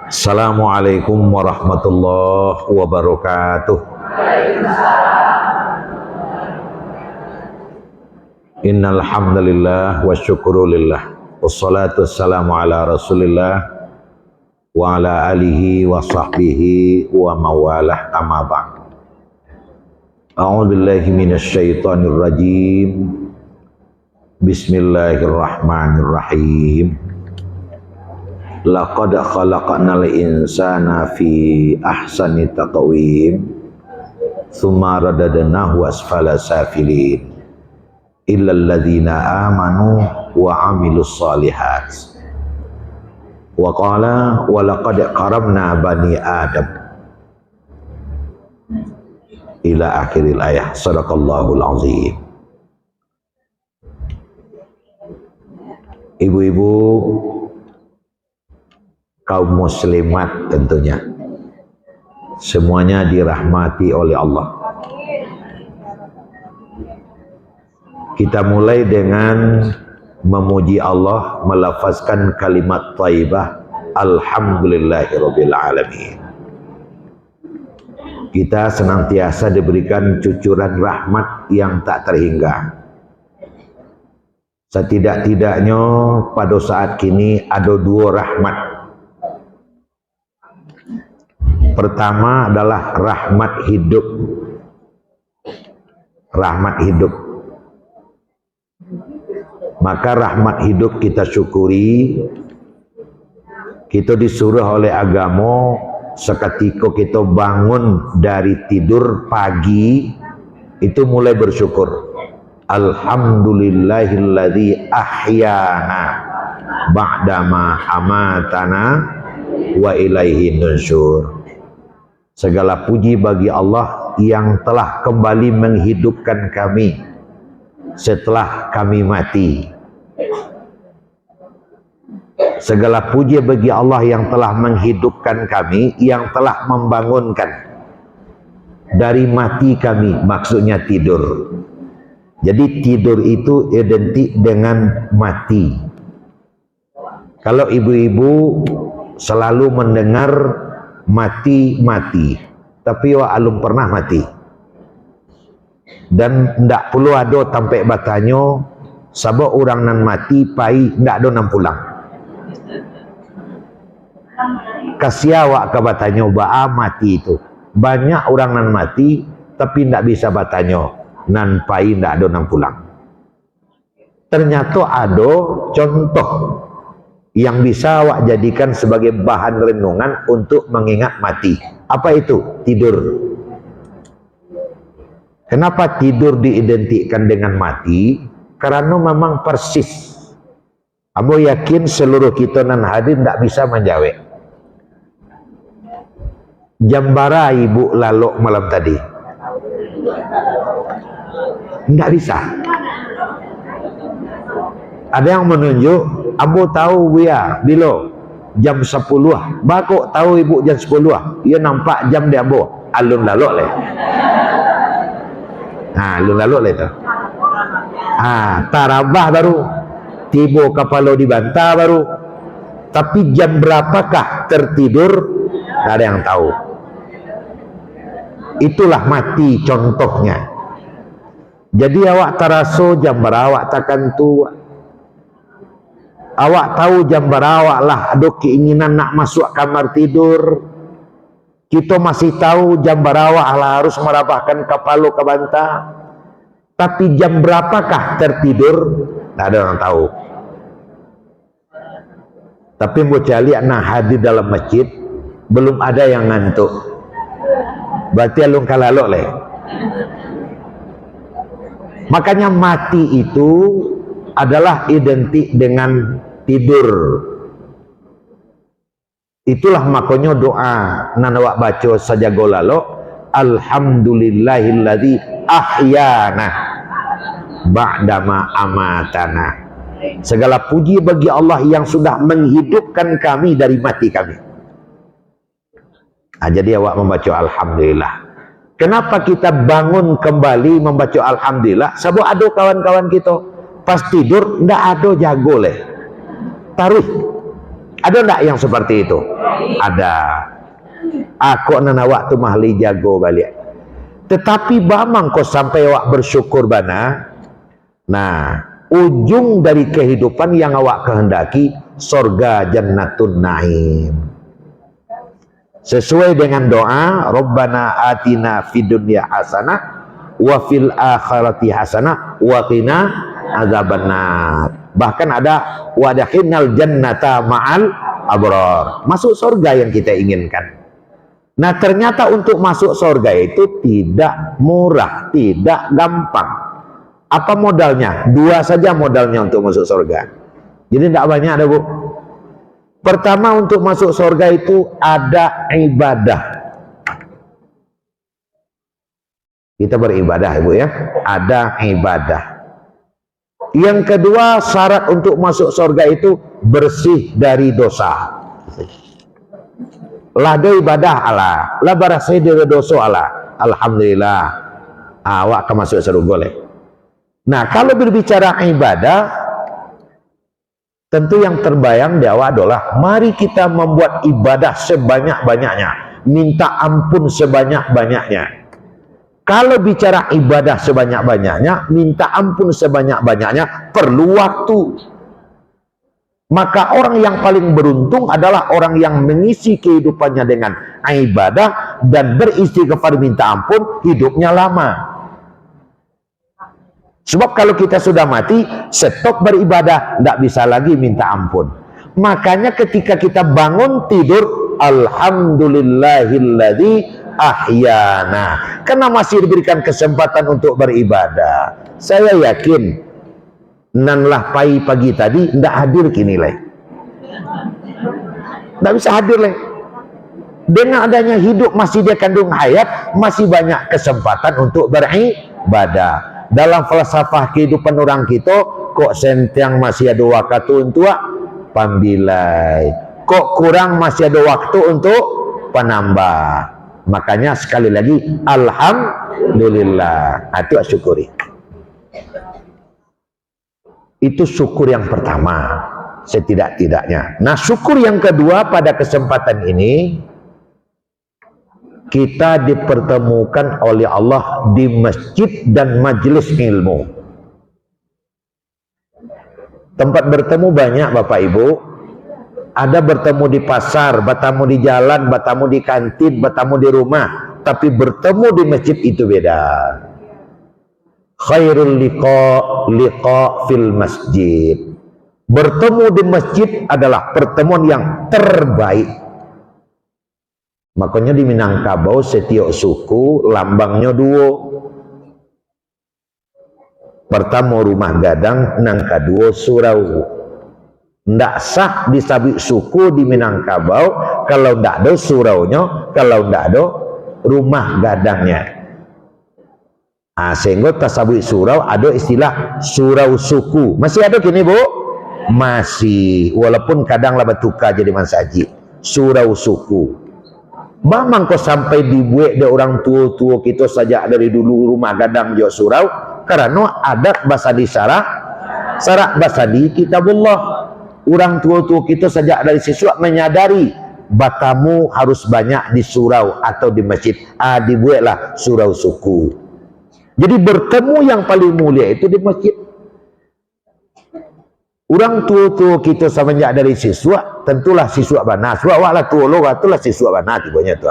Assalamualaikum warahmatullahi wabarakatuh. Innal hamdalillah wa syukrulillah wassalatu wassalamu ala rasulillah wa ala alihi wa sahbihi wa mawalah amma ba'd. A'udzu billahi minasy syaithanir rajim. Bismillahirrahmanirrahim. Laqad khalaqnal insana fi ahsani taqwim tsumma radadnahu asfala safilin illal ladzina amanu wa amilus solihat wa qala wa laqad karamna bani adam ila akhiril ayah. Sadaqallahul azim. Ibu-ibu kaum muslimat, tentunya semuanya dirahmati oleh Allah. Kita mulai dengan memuji Allah, melafazkan kalimat thayyibah alhamdulillahirabbil alamin. Kita senantiasa diberikan cucuran rahmat yang tak terhingga. Setidak-tidaknya pada saat kini ada dua rahmat. Pertama adalah rahmat hidup. Rahmat hidup. Maka rahmat hidup kita syukuri. Kita disuruh oleh agama seketika kita bangun dari tidur pagi itu mulai bersyukur. Alhamdulillahilladzi ahyana ba'dama amatana wa ilaihi nusyur. Segala puji bagi Allah yang telah kembali menghidupkan kami setelah kami mati. Segala puji bagi Allah yang telah menghidupkan kami, yang telah membangunkan dari mati kami, maksudnya tidur. Jadi tidur itu identik dengan mati. Kalau ibu-ibu selalu mendengar mati, tapi wak alum pernah mati. Dan ndak perlu ada tampe batanyo sabab orang nan mati pai ndak ada nan pulang. Kasia wak ke batanyo baa mati itu. Banyak orang nan mati tapi ndak bisa batanyo nan pai ndak ada nan pulang. Ternyata ada contoh yang bisa awak jadikan sebagai bahan renungan untuk mengingat mati. Apa itu? Tidur. Kenapa tidur diidentikan dengan mati? Karena memang persis. Ambo yakin seluruh kita nan hadir tidak bisa menjawab. Jam bara ibu lalok malam tadi? Tidak bisa. Ada yang menunjuk Ambo tahu ya, bila jam 10 bakok tahu ibu jam 10 ia nampak jam dia ambo alun lalok le. Alun lalok le tu. Tarabah baru tiba kepala dibantah baru. Tapi jam berapakah tertidur tak ada yang tahu. Itulah mati contohnya. Jadi awak taraso jam berawak takkan tua. Awak tahu jam berawak lah ada keinginan nak masuk kamar tidur. Kita masih tahu jam berawak lah harus merabahkan kepala ke bantal. Tapi jam berapakah tertidur? Tak ada orang tahu. Tapi bocali nak hadir dalam masjid belum ada yang ngantuk. Berarti alung kalalok leh. Makanya mati itu adalah identik dengan tidur. Itulah makanya doa nan awak baca saja golalo alhamdulillahilladzi ahyana ba'dama amatana. Segala puji bagi Allah yang sudah menghidupkan kami dari mati kami. Jadi awak membaca alhamdulillah. Kenapa kita bangun kembali membaca alhamdulillah? Sebab ada kawan-kawan kita pas tidur ndak ada jago leh. Taruh Ada enggak yang seperti itu? Ada. Aku nana waktu mahli jago balik. Tetapi bamang kau sampai awak bersyukur bana. Nah, ujung dari kehidupan yang awak kehendaki surga jannatun naim. Sesuai dengan doa, Rabbana atina fid dunya hasanah wa fil akhirati hasanah wa qina azabannar. Bahkan ada wadakhinal jannata ma'al abrar. Masuk surga yang kita inginkan. Nah, ternyata untuk masuk surga itu tidak murah, tidak gampang. Apa modalnya? Dua saja modalnya untuk masuk surga. Jadi tidak banyak ada, Bu. Pertama, untuk masuk surga itu ada ibadah. Kita beribadah, Ibu ya. Ada ibadah. Yang kedua, syarat untuk masuk surga itu bersih dari dosa. Lado ibadah Allah, la barasai dari dosa Allah. Alhamdulillah, awak akan masuk surga boleh. Nah, kalau berbicara ibadah, tentu yang terbayang di awak adalah mari kita membuat ibadah sebanyak-banyaknya, minta ampun sebanyak-banyaknya. Kalau bicara ibadah sebanyak-banyaknya, minta ampun sebanyak-banyaknya, perlu waktu. Maka orang yang paling beruntung adalah orang yang mengisi kehidupannya dengan ibadah dan beristighfar minta ampun, hidupnya lama. Sebab kalau kita sudah mati, stop beribadah, tidak bisa lagi minta ampun. Makanya ketika kita bangun tidur, alhamdulillahilladzi ahyana, karena masih diberikan kesempatan untuk beribadah. Saya yakin nanlah pagi tadi tidak hadir kini leh, tidak bisa hadir leh. Dengan adanya hidup masih dia kandung hayat, masih banyak kesempatan untuk beribadah. Dalam falsafah kehidupan orang kita, kok sentiang masih ada waktu untuk pambilai, kok kurang masih ada waktu untuk penambah. Makanya sekali lagi alhamdulillah, itu syukuri. Itu syukur yang pertama, setidak-tidaknya. Nah, syukur yang kedua, pada kesempatan ini kita dipertemukan oleh Allah di masjid dan majelis ilmu. Tempat bertemu banyak Bapak Ibu. Ada bertemu di pasar, bertemu di jalan, bertemu di kantin, bertemu di rumah. Tapi bertemu di masjid itu beda. Khairul liqa fil masjid. Bertemu di masjid adalah pertemuan yang terbaik. Makanya di Minangkabau setiap suku lambangnya dua. Pertama rumah gadang, nang kedua surau. Ndak sah disabik suku di Minangkabau kalau ndak ada suraunya, kalau ndak ada rumah gadangnya. Sehingga tasabui surau ada istilah surau suku. Masih ada kini, Bu? Masih, walaupun kadang lah bertukar jadi mansaji. Surau suku. Bamang kau sampai dibuat dari orang tua-tua kita sejak dari dulu rumah gadang jo surau, karena adat bahasa di syarak bahasa di kitabullah. Orang tua-tua kita sejak dari siswa menyadari batamu harus banyak di surau atau di masjid. Dibuatlah surau suku. Jadi bertemu yang paling mulia itu di masjid. Orang tua-tua kita semenjak dari siswa, tentulah siswa bana. Siswa wala tua lo, itulah siswa bana tibanya tu.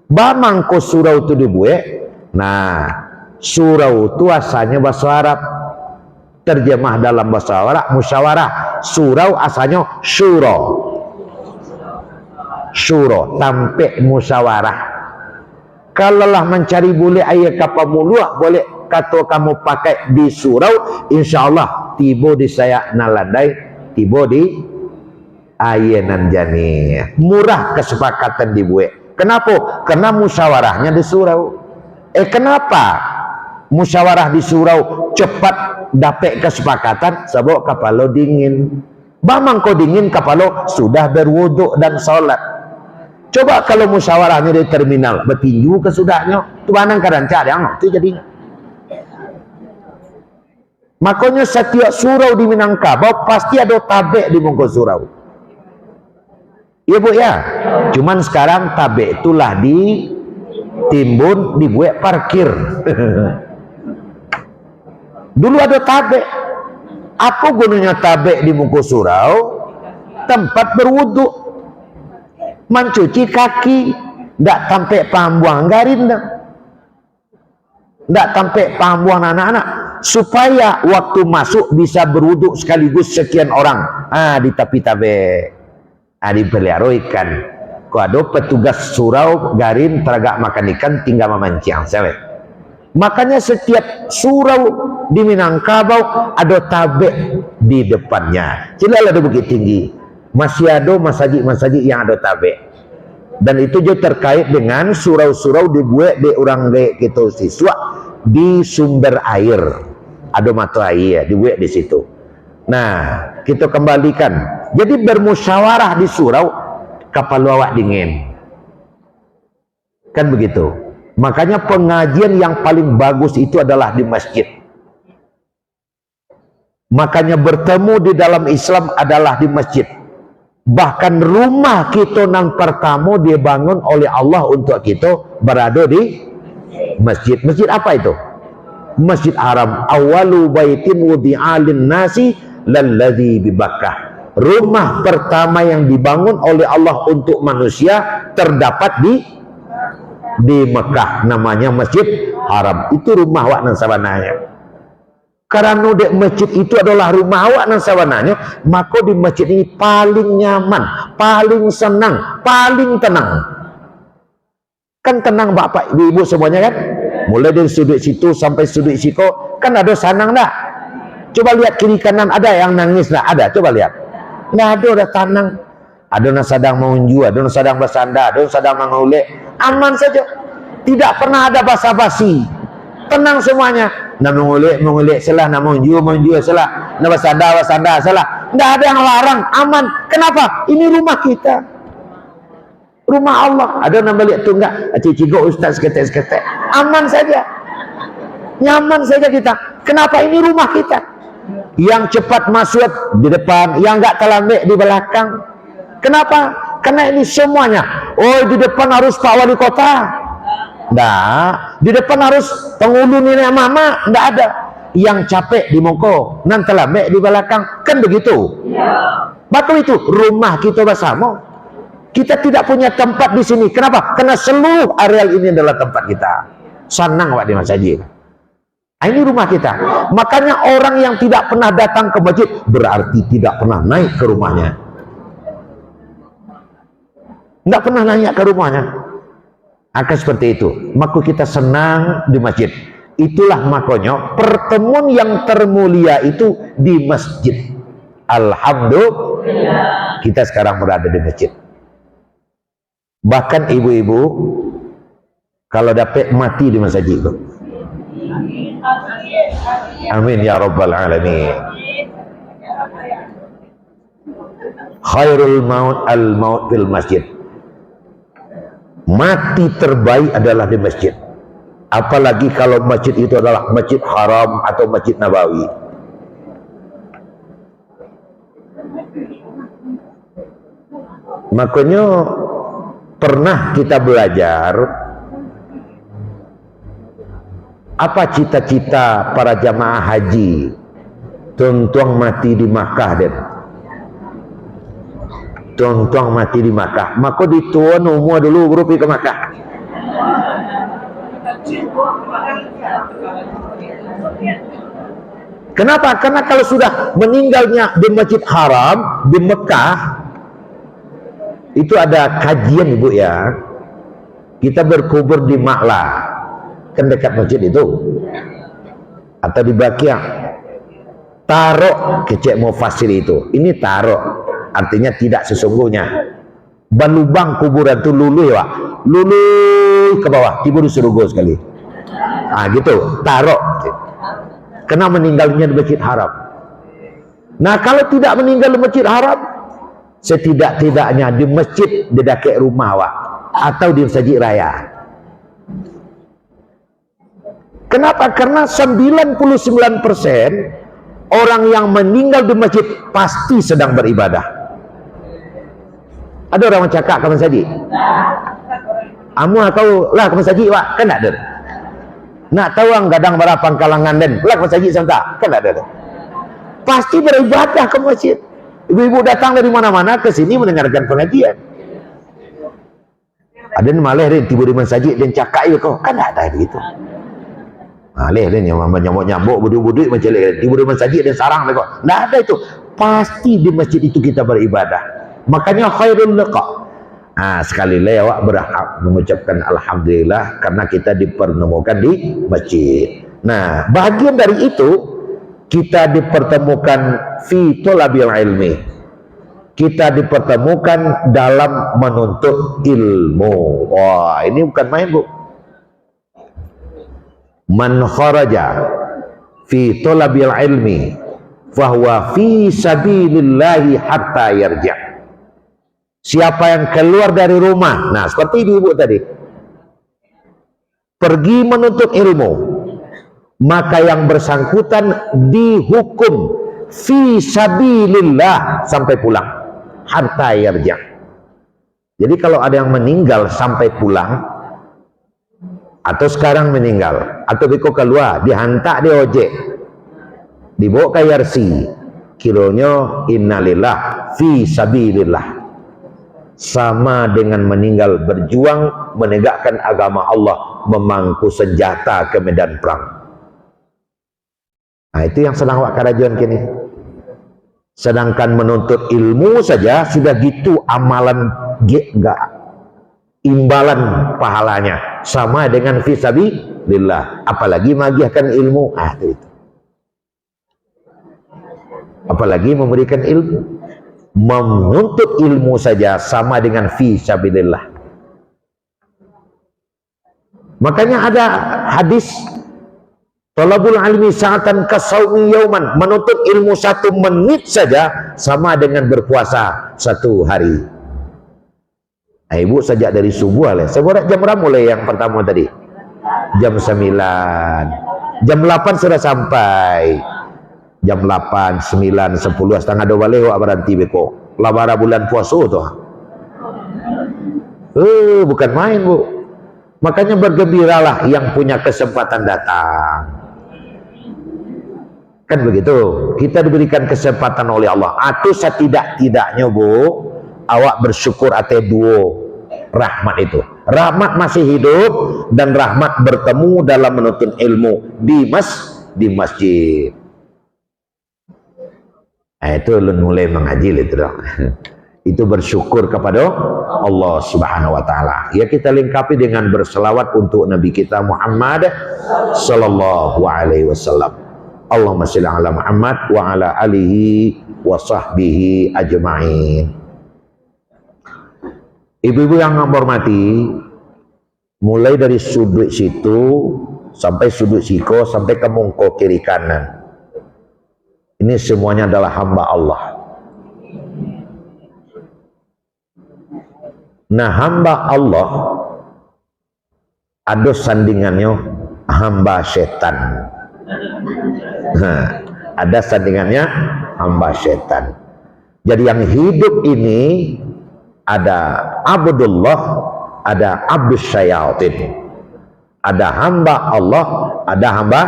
Bamang ko surau itu dibuat. Nah, surau itu asalnya bahasa Arab. Terjemah dalam bahasa Arab musyawarah. Surau asalnya syuro. Syuro, tampek musyawarah. Kalau lah mencari boleh ayat kapal mulua, boleh kata kamu pakai di surau, insya Allah tiba di saya nalandai, tiba di ayanan jani. Murah kesepakatan dibuat. Kenapa? Karena musyawarahnya di surau. Kenapa musyawarah di surau cepat dapat kesepakatan? Sebab kapal dingin. Bamang kau dingin, kapal sudah berwuduk dan sholat. Coba kalau musyawarahnya di terminal, bertinju ke sudahnya, tu manang kadang cari yang itu jadinya. Makanya setiap surau di Minangkabau pasti ada tabek di muka surau. Iya Bu ya. Cuman sekarang tabe itulah ditimbun, dibuat parkir. Dulu ada tabe. Apa gunanya tabe di muka surau? Tempat berwudu, mencuci kaki, ndak sampai pambuang garin dah. Ndak sampai pambuang anak-anak, supaya waktu masuk bisa berwudu sekaligus sekian orang. Di tepi tabe. Dipelihara ikan. Kau ada petugas surau garin teragak makan ikan tinggal memancing. Makanya setiap surau di Minangkabau ada tabe di depannya. Tidak ada Bukit Tinggi. Masih ada masjid-masjid yang ada tabe. Dan itu juga terkait dengan surau-surau dibuat di orang gitu siswa di sumber air. Ada mata air dibuat di situ. Nah, kita kembalikan. Jadi bermusyawarah di surau kapal awak dingin. Kan begitu. Makanya pengajian yang paling bagus itu adalah di masjid. Makanya bertemu di dalam Islam adalah di masjid. Bahkan rumah kita yang pertama dibangun oleh Allah untuk kita berada di masjid. Masjid apa itu? Masjid Haram. Awalu baitin wudi'a lin-nasi lalladzi bi Bakkah. Rumah pertama yang dibangun oleh Allah untuk manusia terdapat di Mekah, namanya Masjid Haram. Itu rumah awak nan sabananya. Karena di masjid itu adalah rumah awak nan sabananya, maka di masjid ini paling nyaman, paling senang, paling tenang. Kan tenang Bapak Ibu semuanya kan? Mulai dari sudut situ sampai sudut siko, kan ada sanang dah. Coba lihat kiri kanan, ada yang nangis dah, ada. Coba lihat. Nggak ada, udah tenang. Ada yang sedang mengunju, ada yang sedang bersandar, ada yang sedang mengulek. Aman saja. Tidak pernah ada basa-basi. Tenang semuanya. Nak mengulek salah, nak mengunju salah, nak bersandar salah. Nggak ada yang larang, aman. Kenapa? Ini rumah kita. Rumah Allah. Ada yang balik tunggak, cik-cik ustaz seketek-seketek. Aman saja. Nyaman saja kita. Kenapa? Ini rumah kita. Yang cepat masuk di depan, yang enggak terlambat di belakang. Kenapa? Karena ini semuanya. Oh, di depan harus Pak Wali Kota. Enggak. Di depan harus penghulu nenek mama. Enggak ada. Yang capek di mongko, nan terlambat di belakang. Kan begitu. Batu itu rumah kita bersama. Kita tidak punya tempat di sini. Kenapa? Karena seluruh areal ini adalah tempat kita. Senang Pak di masjid. Ini rumah kita. Makanya orang yang tidak pernah datang ke masjid berarti tidak pernah naik ke rumahnya. Tidak pernah naik ke rumahnya. Akan seperti itu. Maka kita senang di masjid. Itulah makanya pertemuan yang termulia itu di masjid. Alhamdulillah. Kita sekarang berada di masjid. Bahkan ibu-ibu kalau dapat mati di masjid itu. Amin ya rabbal alamin. Khairul maut al-maut fil masjid. Mati terbaik adalah di masjid. Apalagi kalau masjid itu adalah Masjid Haram atau Masjid Nabawi. Makanya pernah kita belajar apa cita-cita para jamaah haji tuang-tuang mati di Makkah dan tuang-tuang mati di Makkah, maka dituan umur dulu berupi ke Makkah. Kenapa? Karena kalau sudah meninggalnya di Masjid Haram di Mekah, itu ada kajian ibu ya, kita berkubur di Ma'la, kan dekat masjid itu, atau di Bakia. Taruh kecek mau fasil itu, ini taruh artinya tidak sesungguhnya. Balubang kuburan itu luluh ya, luluh ke bawah, tiba di surga sekali. Gitu, taruh. Kena meninggalnya di Masjid Haram. Nah kalau tidak meninggal di Masjid Haram, setidak-tidaknya di masjid di dekat rumah awak atau di masjid raya. Kenapa? Karena 99% orang yang meninggal di masjid pasti sedang beribadah. Ada orang cakap ke masjid. Amu kau lah ke masjid wak, kan tak ada. Nak tahu ang gadang berapa pangkalangan dan lah ke masjid sebentar, kan tak ada. Pasti beribadah ke masjid. Ibu-ibu datang dari mana-mana ke sini mendengarkan pengajian. Ada malah dia tiba di masjid dan cakap kau, kan tak ada gitu. Malih dia nyamuk-nyamuk buduk-buduk macam ni. Tiba di masjid dan sarang mereka. Tak ada itu. Pasti di masjid itu kita beribadah. Makanya khairul liqa. Sekali lagi awak berhak mengucapkan alhamdulillah karena kita dipertemukan di masjid. Nah, bahagian dari itu kita dipertemukan fi thalabil ilmi. Kita dipertemukan dalam menuntut ilmu. Wah, ini bukan main, Bu. Man kharaja fi thalabil ilmi fahuwa fi sabilillahi hatta yarja'. Siapa yang keluar dari rumah, nah seperti ibu tadi, pergi menuntut ilmu, maka yang bersangkutan dihukum fi sabilillah sampai pulang, hatta yarja'. Jadi kalau ada yang meninggal sampai pulang, atau sekarang meninggal, atau biko keluar, dihantar di ojek, dibawa ke yarsi, kironya innalillah fi sabilillah, sama dengan meninggal berjuang menegakkan agama Allah, memangku senjata ke medan perang. Nah, itu yang sedang awak karajuan kini. Sedangkan menuntut ilmu saja sudah gitu amalan enggak imbalan pahalanya sama dengan fisabilillah, apalagi magiahkan ilmu. Itu. Apalagi memberikan ilmu. Menuntut ilmu saja sama dengan fisabilillah. Makanya ada hadis talabul ilmi sa'atan kasawmi yauman, menuntut ilmu 1 menit saja sama dengan berpuasa 1 hari. Ibu sejak dari subuh lah. Sebenarnya jam berapa mulai yang pertama tadi? Jam 9. Jam 8 sudah sampai. Jam 8, 9, 10, setengah 2 balik awak berhenti beko. Labara bulan puasa tu. Bukan main, Bu. Makanya bergembiralah yang punya kesempatan datang. Kan begitu. Kita diberikan kesempatan oleh Allah. Atau setidak-tidaknya, Bu, awak bersyukur atas 2 rahmat itu. Rahmat masih hidup dan rahmat bertemu dalam menuntut ilmu di masjid. Itu mulai mengaji itu dong. Itu bersyukur kepada Allah Subhanahu wa taala. Ya, kita lengkapi dengan berselawat untuk Nabi kita Muhammad sallallahu alaihi wasallam. Allahumma shalli ala Muhammad wa ala alihi wa sahbihi ajma'in. Ibu-ibu yang hormati, mulai dari sudut situ sampai sudut siko sampai ke mungko kiri kanan. Ini semuanya adalah hamba Allah. Nah, hamba Allah ada sandingannya hamba setan. Ada sandingannya hamba setan. Jadi yang hidup ini ada abdullah, ada abdus syayatin. Ada hamba Allah, ada hamba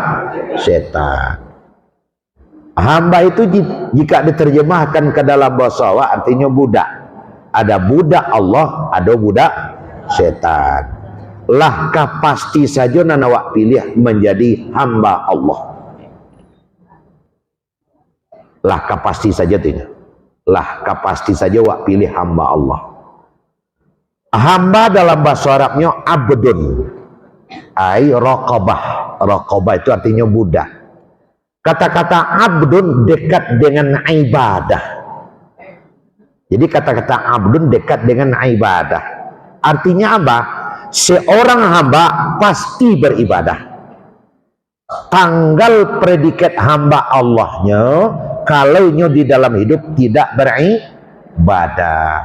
setan. Hamba itu jika diterjemahkan ke dalam bahasa Jawa artinya budak. Ada budak Allah, ada budak setan. Lahkah pasti saja nana awak pilih menjadi hamba Allah. Lahkah pasti saja tidak. Lahkah pasti saja awak pilih hamba Allah. Hamba dalam bahasa Arabnya abdun. Ai raqabah. Raqabah itu artinya budak. Kata-kata abdun dekat dengan ibadah. Jadi kata-kata abdun dekat dengan ibadah. Artinya apa? Seorang hamba pasti beribadah. Tanggal predikat hamba Allahnya kalau di dalam hidup tidak beribadah.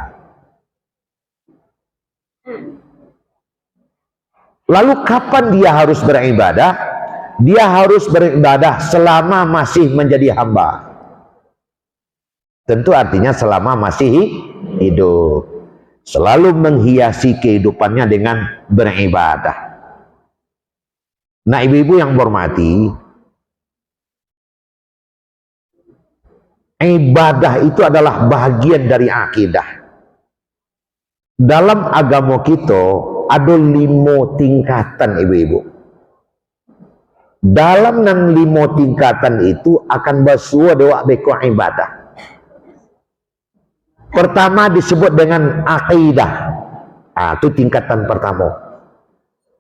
Lalu kapan dia harus beribadah? Dia harus beribadah selama masih menjadi hamba. Tentu artinya selama masih hidup. selalu menghiasi kehidupannya dengan beribadah. Nah, ibu-ibu yang hormati, ibadah itu adalah bagian dari akidah. Dalam agama kita ada 5 tingkatan, ibu-ibu. Dalam 5 tingkatan itu akan bersuara dewa beko ibadah. Pertama disebut dengan akidah. Itu tingkatan pertama.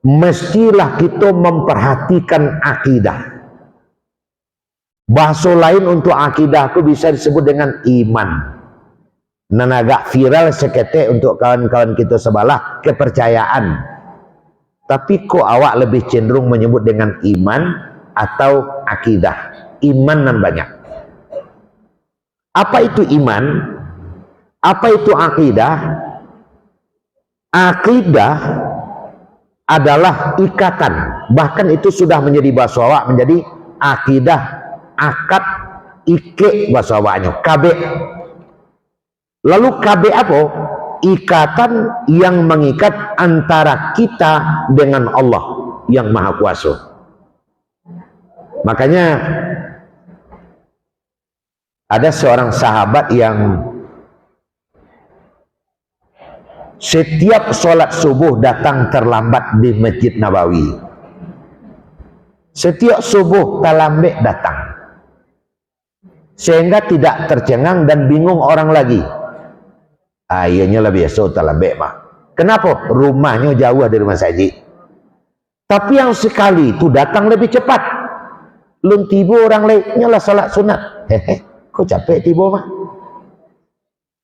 Mestilah kita memperhatikan akidah. Bahasa lain untuk akidah itu bisa disebut dengan iman. Nan agak viral seketik untuk kawan-kawan kita sebelah, kepercayaan. Tapi kok awak lebih cenderung menyebut dengan iman atau akidah? Iman nan banyak. Apa itu iman? Apa itu akidah? Akidah adalah ikatan. Bahkan itu sudah menjadi bahasa awak, menjadi akidah, akad, ike bahasa awaknya, KB. Lalu KB apa? Ikatan yang mengikat antara kita dengan Allah yang Maha Kuasa. Makanya ada seorang sahabat yang setiap sholat subuh datang terlambat di Masjid Nabawi. Setiap subuh terlambat datang, sehingga tidak tercengang dan bingung orang lagi. Ianya lah biasa terlambat mah. Kenapa? Rumahnya jauh dari masjid. Tapi yang sekali itu datang lebih cepat. Lun tiba orang lainnya lah salat sunat. Kok capek tiba mah?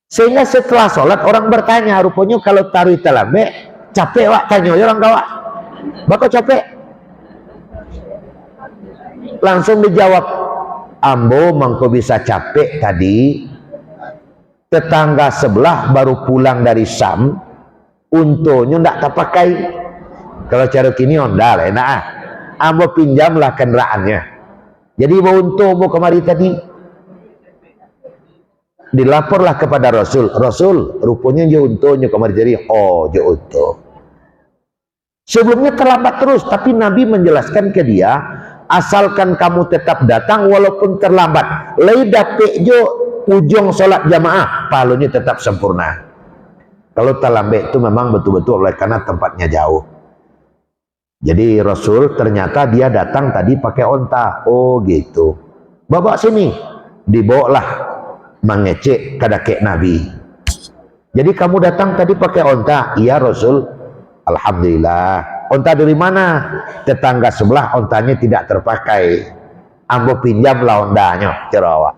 Sehingga setelah sholat orang bertanya, rupanya kalau taruh terlambat capek wak, tanya orang kawak. Bakal capek? Langsung dijawab, ambo mangko bisa capek tadi. Tetangga sebelah baru pulang dari Sam, untuknya ndak terpakai. Kalau cara kini onda lah enak. Ambo pinjamlah kendaraannya. Jadi mau untung mau kemari tadi. Dilaporlah kepada Rasul. Rasul, rupanya dia untungnya kemari tadi. Oh, dia untung. Sebelumnya terlambat terus, tapi Nabi menjelaskan ke dia, asalkan kamu tetap datang walaupun terlambat. Leidah pejo ujung sholat jamaah, pahalanya tetap sempurna. Kalau terlambat itu memang betul-betul oleh karena tempatnya jauh. Jadi Rasul ternyata dia datang tadi pakai onta. Oh gitu. Bawa sini, dibawalah mengecek kadakek Nabi. Jadi kamu datang tadi pakai onta? Iya Rasul. Alhamdulillah. Onta dari mana? Tetangga sebelah ontanya tidak terpakai. Ambo pinjamlah ondanya, cerawak.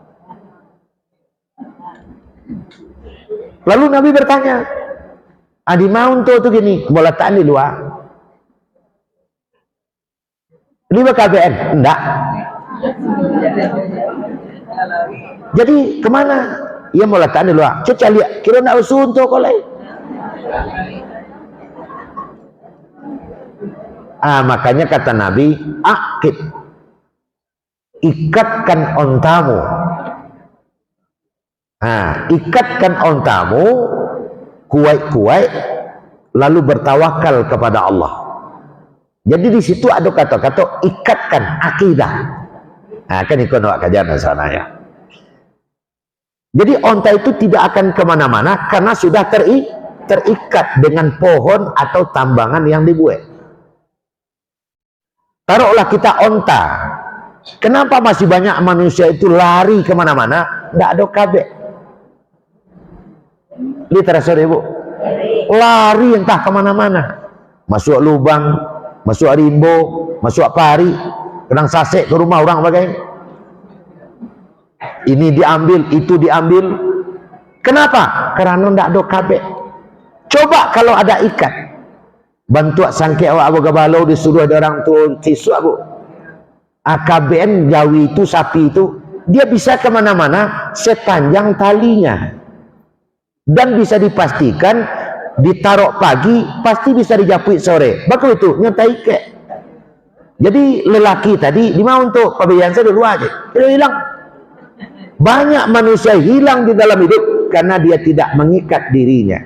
Lalu Nabi bertanya, adi mau untuk gini, boleh tak di luar? Ini KBN? Enggak. Jadi kemana? Ia mau letak di luar. Cuca lihat, kira nak usul untuk kolej. Makanya kata Nabi, akid, ikatkan ontamu. Ikatkan ontamu, kuat-kuat, lalu bertawakal kepada Allah. Jadi di situ ada kata-kata ikatkan akidah. Kan ikut nak kajian sana ya. Jadi onta itu tidak akan kemana-mana karena sudah terikat dengan pohon atau tambangan yang dibuat. Taruhlah kita onta. Kenapa masih banyak manusia itu lari kemana-mana? Tidak ada kabeh. Literasi ibu, lari entah kemana-mana, masuk lubang, masuk rimbo, masuk pari, kadang sasek ke rumah orang bagaimana. Ini diambil, itu diambil. Kenapa? Karena tidak ada kabeh. Coba kalau ada ikat, bantu sangke awak abu gabalau disuruh ada orang tu siswa bu. AKBN Jawi itu sapi itu dia bisa kemana-mana sepanjang talinya. Dan bisa dipastikan ditaruh pagi pasti bisa dijapui sore. Bagus itu nyatai ke. Jadi lelaki tadi di mau untuk pembiayaan saya dulu aja. Dia hilang. Banyak manusia hilang di dalam hidup karena dia tidak mengikat dirinya.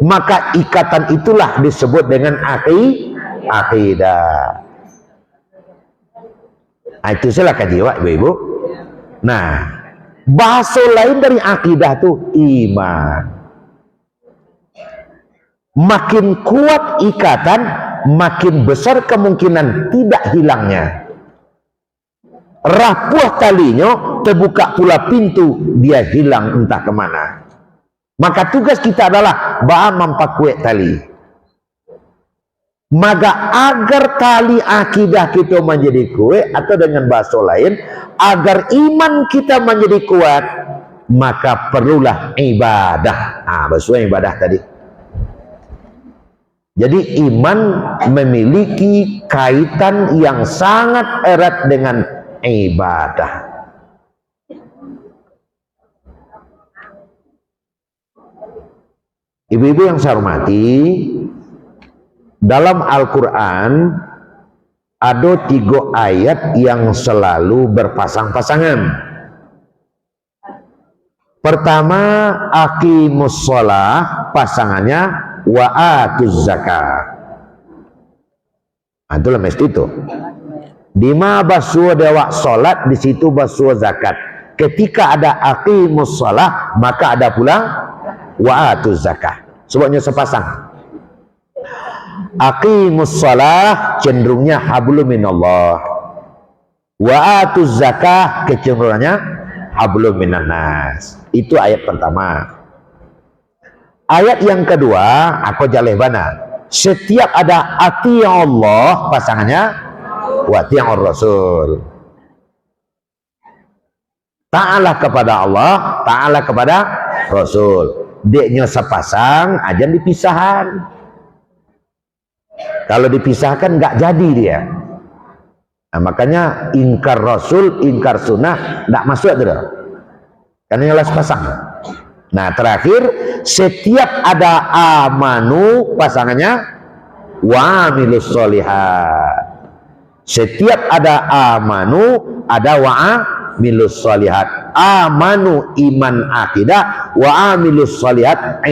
Maka ikatan itulah disebut dengan akidah. Itu salah kajiwa ibu-ibu. Nah, bahasa lain dari akidah tuh iman. Makin kuat ikatan, makin besar kemungkinan tidak hilangnya. Rapuh talinya, terbuka pula pintu, dia hilang entah kemana. Maka tugas kita adalah mampakuat tali. Maka agar tali akidah kita menjadi kuat, atau dengan bahasa lain, agar iman kita menjadi kuat, maka perlulah ibadah. Bahasa ibadah tadi. Jadi iman memiliki kaitan yang sangat erat dengan ibadah. Ibu-ibu yang saya hormati, dalam Al-Quran ada 3 ayat yang selalu berpasang-pasangan. Pertama, aqimus shalah, pasangannya wa atuz zakah. Itulah mesti itu. Dima basuh dewa salat, di situ basuh zakat. Ketika ada aqimus shalah, maka ada pula wa atuz zakah. Sebabnya sepasang. Aqimus shalah cenderungnya hablum minallah. Wa atuz zakah kecenderungannya hablum minan nas. Itu ayat pertama. Ayat yang kedua, aku jalehbana. Setiap ada ati Allah, pasangannya wa ati Rasul. Ta'ala kepada Allah, ta'ala kepada Rasul. Deknya sepasang, ajan dipisahan. Kalau dipisahkan nggak jadi dia. Nah, makanya ingkar Rasul, ingkar sunnah nggak masuk itu. Karena yang sepasang. Nah, terakhir, setiap ada amanu, pasangannya wa amilus sholihat. Setiap ada amanu, ada wa amilus sholihat. Amanu iman akidah, wa amilus sholihat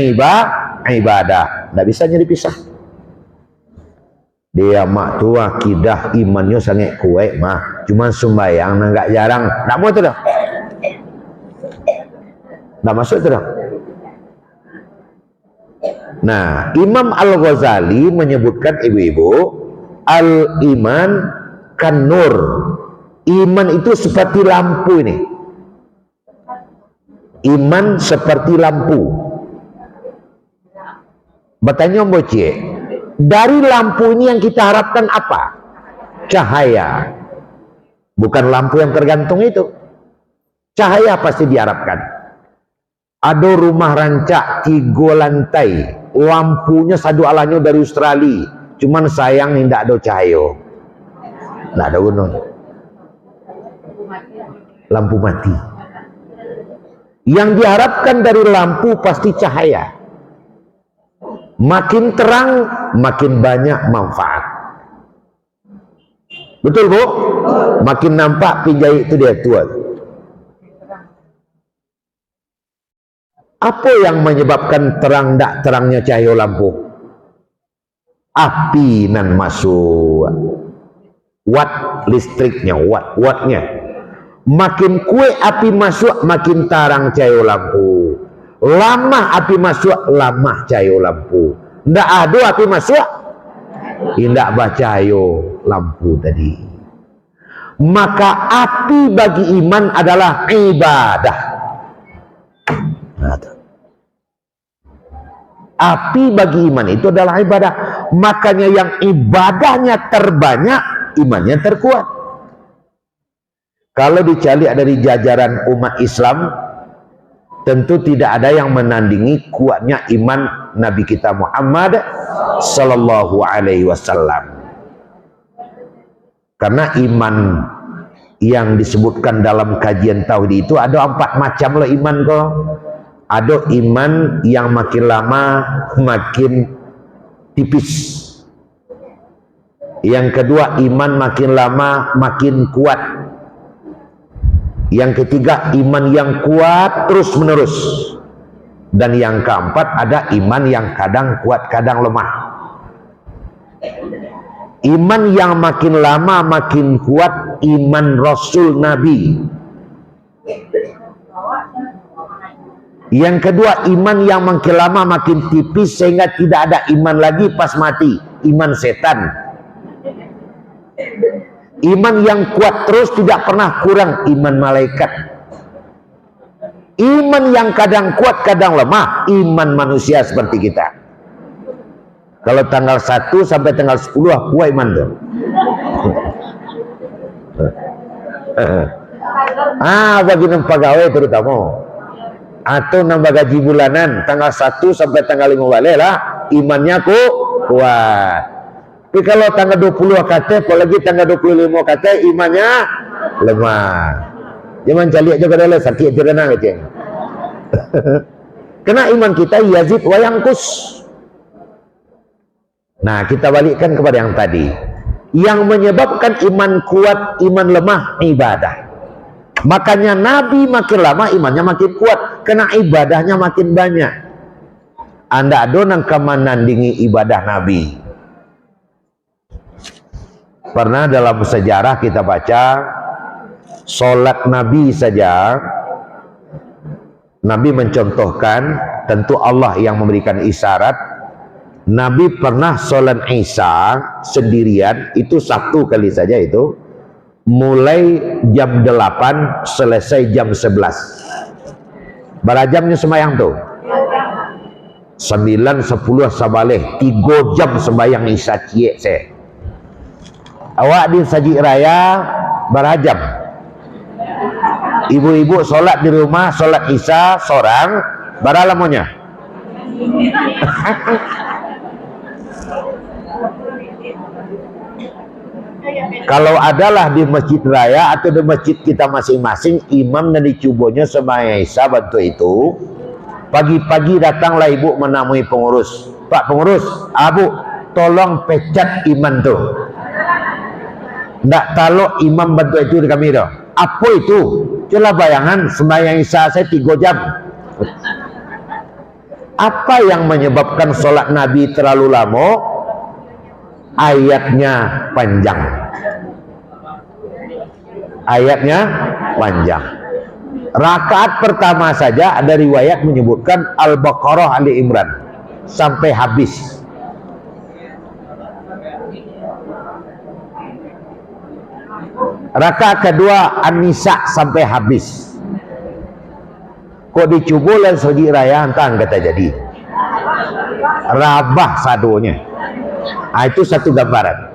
ibadah. Nggak bisa jadi pisah. Dia mak tu akidah imannya sangat kuat mah, cuma sembahyang nggak jarang. Nggak mau tu dah. Nggak masuk tu dah. Nah, Imam Al-Ghazali menyebutkan ibu-ibu, al-iman kan nur. Iman itu seperti lampu ini. Iman seperti lampu. Bertanya Mbok, dari lampu ini yang kita harapkan apa? Cahaya. Bukan lampu yang tergantung itu. Cahaya pasti diharapkan. Ada rumah rancak 3 lantai. Lampunya sadu alanya dari Australia. Cuman sayang tidak ada cahaya. Tidak ada gunung. Lampu mati. Yang diharapkan dari lampu pasti cahaya. Makin terang, makin banyak manfaat. Betul, Bu? Makin nampak pinjai itu dia tua. Apa yang menyebabkan terang tak terangnya cahaya lampu? Api nan masuk. Watt listriknya, wattnya. Makin kuat api masuk, makin terang cahaya lampu. Lama api masuk, lama cahaya lampu. Ndak ada api masuk, tidak bercahaya lampu tadi. Maka api bagi iman adalah ibadah. Api bagi iman itu adalah ibadah. Makanya yang ibadahnya terbanyak, imannya terkuat. Kalau dicari dari jajaran umat Islam, tentu tidak ada yang menandingi kuatnya iman Nabi kita Muhammad Sallallahu Alaihi Wasallam. Karena iman yang disebutkan dalam kajian tauhid itu ada 4 macam loh iman kok. Ada iman yang makin lama makin tipis. Yang kedua, iman makin lama makin kuat. Yang ketiga, iman yang kuat terus menerus. Dan yang keempat ada iman yang kadang kuat kadang lemah. Iman yang makin lama makin kuat iman Rasul Nabi. Yang kedua, iman yang makin lama makin tipis sehingga tidak ada iman lagi pas mati, iman setan. Iman yang kuat terus tidak pernah kurang, iman malaikat. Iman yang kadang kuat kadang lemah, iman manusia seperti kita. Kalau tanggal 1 sampai tanggal 10 kuat iman tuh. Bagi pegawai terutama, atau nambah gaji bulanan tanggal 1 sampai tanggal 5 balik lah, imannya kuat. Tapi kalau tanggal 20 kata, apalagi tanggal 25 kata, imannya lemah. Jangan calik juga dah sakit juga nang gitu. Karena iman kita yazid wa yangkus. Nah, kita balikkan kepada yang tadi. Yang menyebabkan iman kuat, iman lemah, ibadah. Makanya Nabi makin lama imannya makin kuat, karena ibadahnya makin banyak. Anda ada nang menandingi ibadah Nabi. Pernah dalam sejarah kita baca, sholat Nabi saja, Nabi mencontohkan, tentu Allah yang memberikan isyarat. Nabi pernah sholat Isya sendirian, itu satu kali saja itu, mulai jam 8 selesai jam 11. Berapa jamnya sembahyang tuh? 9, 10 sabaleh, 3 jam sembahyang Isya ciek saya. Awak di Saji Raya berapa jam? Ibu-ibu sholat di rumah, sholat Isya seorang, berapa lamanya? Kalau adalah di masjid raya atau di masjid kita masing-masing, imam dan dicubanya sembahyang Isya bantu itu, pagi-pagi datanglah ibu menemui pengurus. Pak pengurus, abu tolong pecat imam tuh. Nggak tahu imam bantu itu di kami dah. Apa itu? Coba bayangan sembahyang Isya saya 3 jam. Apa yang menyebabkan sholat Nabi terlalu lama? Ayatnya panjang. Ayatnya panjang. Rakaat pertama saja ada riwayat menyebutkan Al-Baqarah Ali Imran sampai habis. Rakaat kedua An-Nisa sampai habis. Kok dicuba dan Saudi Raya entah kata jadi rabah sadonya. Itu satu gambaran.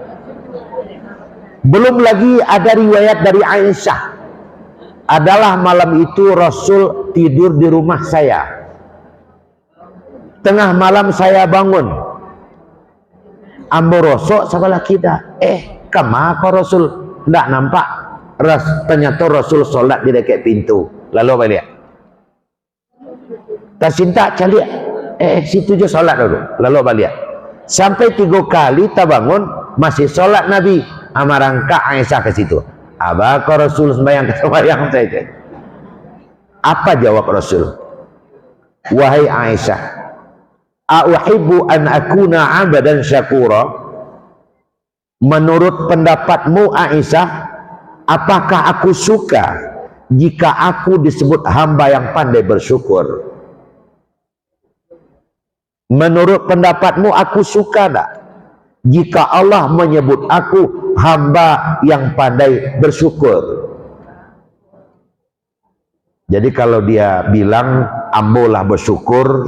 Belum lagi ada riwayat dari Aisyah, adalah malam itu Rasul tidur di rumah saya. Tengah malam saya bangun, ambo rosok sebelah kita. Kemana Rasul? Tidak nampak. Ternyata Rasul sholat di dekat pintu. Lalu balik. Tersintak calik. Situ je sholat dulu. Lalu balik. Sampai 3 kali tak bangun, masih sholat Nabi. Amarangka Aisyah ke situ. Abakar Rasul sembahyang saja. Apa jawab Rasul? Wahai Aisyah, a'uhibbu an akuna 'abdan syakura. Menurut pendapatmu Aisyah, apakah aku suka jika aku disebut hamba yang pandai bersyukur? Menurut pendapatmu aku suka tak jika Allah menyebut aku hamba yang pandai bersyukur? Jadi kalau dia bilang ambolah bersyukur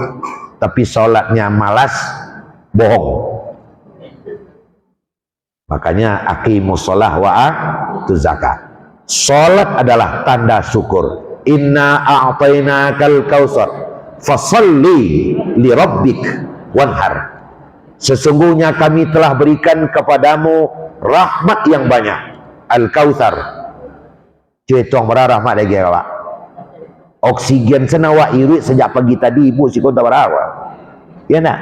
tapi sholatnya malas, bohong. Makanya aqimus shalah wa atuz zakat. Sholat adalah tanda syukur. Inna a'tainakal kautsar fasalli li rabbik wanhar. Sesungguhnya kami telah berikan kepadamu rahmat yang banyak. Al-Kautsar. Cuitong rahmat lagi awak. Oksigen senawa irit sejak pagi tadi ibu si kota berawa. Ya nak?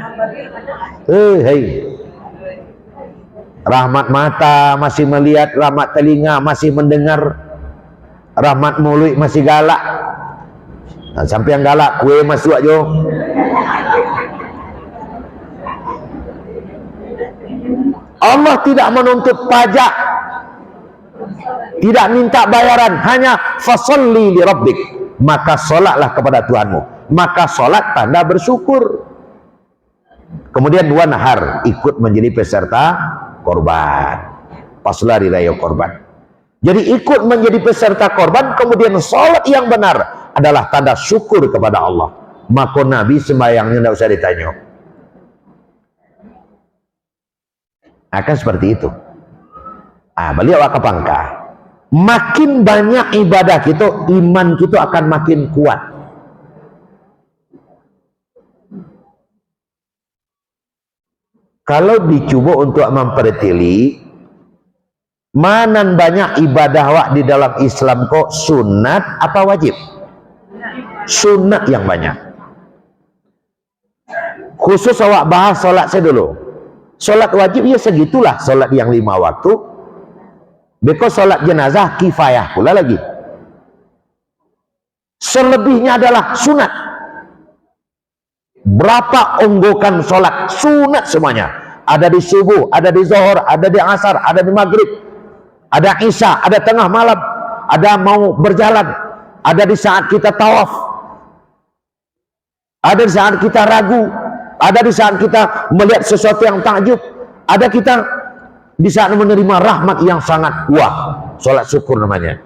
Hei. Rahmat mata masih melihat, rahmat telinga masih mendengar, rahmat mulut masih galak. Nah, sampai yang galak kue masuk aja. Allah tidak menuntut pajak, tidak minta bayaran, hanya fasalli li rabbik, maka solatlah kepada Tuhanmu. Maka solat tanda bersyukur. Kemudian dua nahar, ikut menjadi peserta korban. Paslah di raya korban. Jadi ikut menjadi peserta korban, kemudian solat yang benar adalah tanda syukur kepada Allah. Maka Nabi sembahyangnya tidak usah ditanya. Akan seperti itu. Beliau akan pangka. Makin banyak ibadah kita, iman kita akan makin kuat. Kalau dicoba untuk mempertili, mana banyak ibadah wak di dalam Islam kok sunat apa wajib? Sunat yang banyak. Khusus awak bahas solat saya dulu. Solat wajib ya segitulah, solat yang 5 waktu. Because solat jenazah kifayah pula lagi. Selebihnya adalah sunat. Berapa onggokan solat sunat semuanya? Ada di subuh, ada di zuhur, ada di asar, ada di maghrib, ada isya, ada tengah malam, ada mau berjalan, ada di saat kita tawaf, ada di saat kita ragu, ada di saat kita melihat sesuatu yang takjub, ada kita di saat menerima rahmat yang sangat wah, sholat syukur namanya.